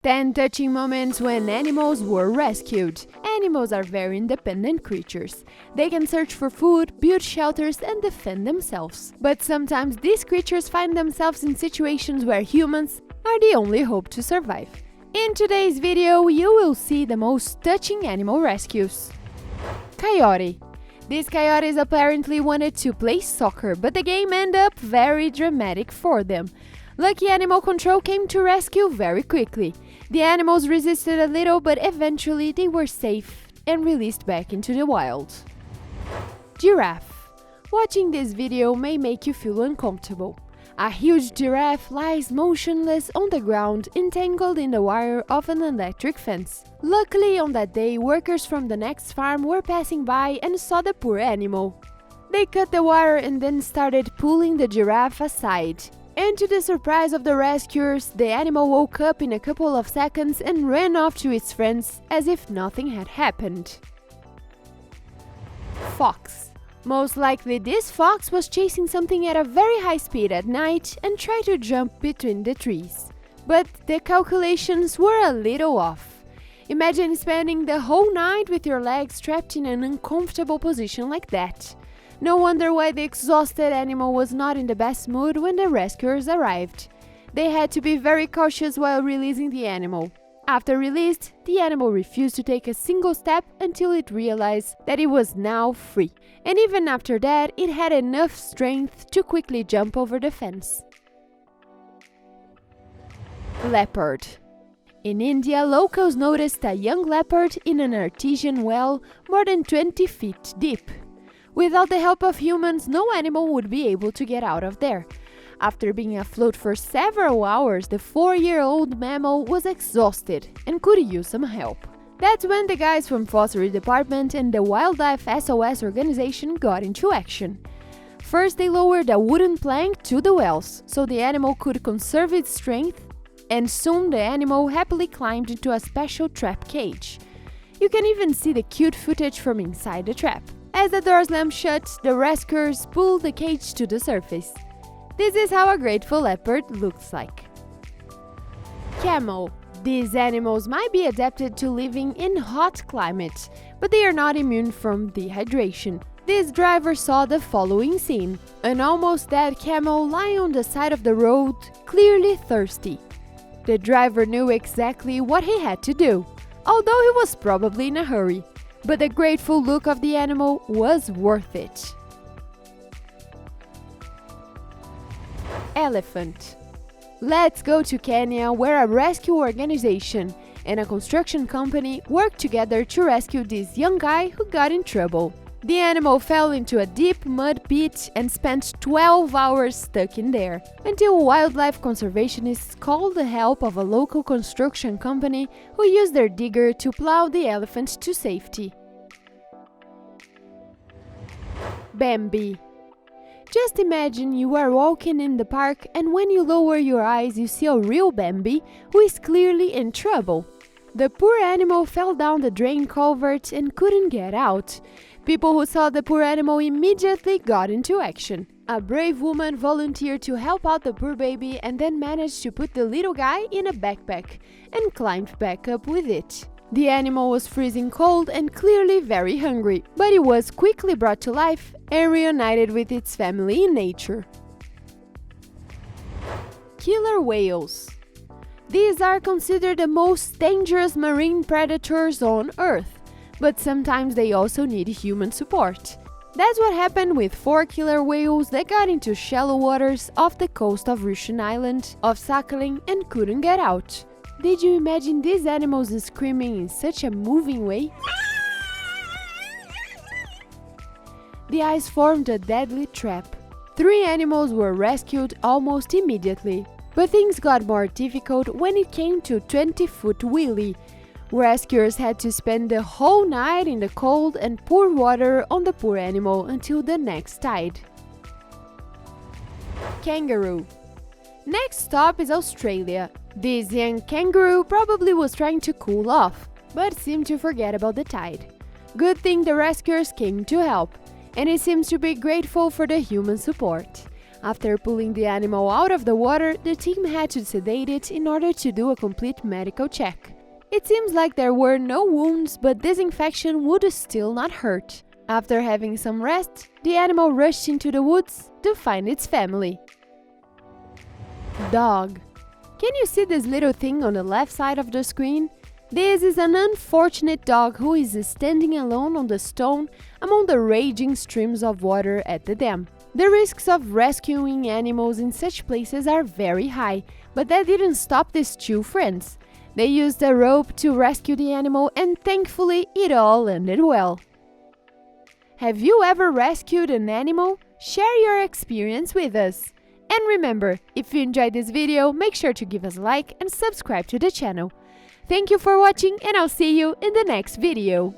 10 touching moments when animals were rescued. Animals are very independent creatures. They can search for food, build shelters, and defend themselves. But sometimes these creatures find themselves in situations where humans are the only hope to survive. In today's video, you will see the most touching animal rescues. Coyote. These coyotes apparently wanted to play soccer, but the game ended up very dramatic for them. Lucky Animal Control came to rescue very quickly. The animals resisted a little, but eventually they were safe and released back into the wild. Giraffe. Watching this video may make you feel uncomfortable. A huge giraffe lies motionless on the ground, entangled in the wire of an electric fence. Luckily, on that day, workers from the next farm were passing by and saw the poor animal. They cut the wire and then started pulling the giraffe aside. And to the surprise of the rescuers, the animal woke up in a couple of seconds and ran off to its friends as if nothing had happened. Fox. Most likely this fox was chasing something at a very high speed at night and tried to jump between the trees. But the calculations were a little off. Imagine spending the whole night with your legs trapped in an uncomfortable position like that. No wonder why the exhausted animal was not in the best mood when the rescuers arrived. They had to be very cautious while releasing the animal. After released, the animal refused to take a single step until it realized that it was now free. And even after that, it had enough strength to quickly jump over the fence. Leopard. In India, locals noticed a young leopard in an artesian well more than 20 feet deep. Without the help of humans, no animal would be able to get out of there. After being afloat for several hours, the 4-year-old mammal was exhausted and could use some help. That's when the guys from Forestry Department and the Wildlife SOS organization got into action. First, they lowered a wooden plank to the wells so the animal could conserve its strength, and soon the animal happily climbed into a special trap cage. You can even see the cute footage from inside the trap. As the door slammed shut, the rescuers pulled the cage to the surface. This is how a grateful leopard looks like. Camel. These animals might be adapted to living in hot climates, but they are not immune from dehydration. This driver saw the following scene: an almost dead camel lying on the side of the road, clearly thirsty. The driver knew exactly what he had to do, although he was probably in a hurry. But the grateful look of the animal was worth it. Elephant. Let's go to Kenya, where a rescue organization and a construction company worked together to rescue this young guy who got in trouble. The animal fell into a deep mud pit and spent 12 hours stuck in there, until wildlife conservationists called the help of a local construction company who used their digger to plow the elephant to safety. Bambi. Just imagine you are walking in the park and when you lower your eyes you see a real Bambi who is clearly in trouble. The poor animal fell down the drain culvert and couldn't get out. People who saw the poor animal immediately got into action. A brave woman volunteered to help out the poor baby and then managed to put the little guy in a backpack and climbed back up with it. The animal was freezing cold and clearly very hungry, but it was quickly brought to life and reunited with its family in nature. Killer whales. These are considered the most dangerous marine predators on Earth, but sometimes they also need human support. That's what happened with 4 killer whales that got into shallow waters off the coast of Russian island of Sakhalin and couldn't get out. Did you imagine these animals screaming in such a moving way? The ice formed a deadly trap. 3 animals were rescued almost immediately, but things got more difficult when it came to 20-foot Willie. Rescuers had to spend the whole night in the cold and pour water on the poor animal until the next tide. Kangaroo. Next stop is Australia. This young kangaroo probably was trying to cool off, but seemed to forget about the tide. Good thing the rescuers came to help, and it seems to be grateful for the human support. After pulling the animal out of the water, the team had to sedate it in order to do a complete medical check. It seems like there were no wounds, but this infection would still not hurt. After having some rest, the animal rushed into the woods to find its family. Dog. Can you see this little thing on the left side of the screen? This is an unfortunate dog who is standing alone on the stone among the raging streams of water at the dam. The risks of rescuing animals in such places are very high, but that didn't stop these two friends. They used a rope to rescue the animal and thankfully it all ended well. Have you ever rescued an animal? Share your experience with us. And remember, if you enjoyed this video, make sure to give us a like and subscribe to the channel. Thank you for watching and I'll see you in the next video.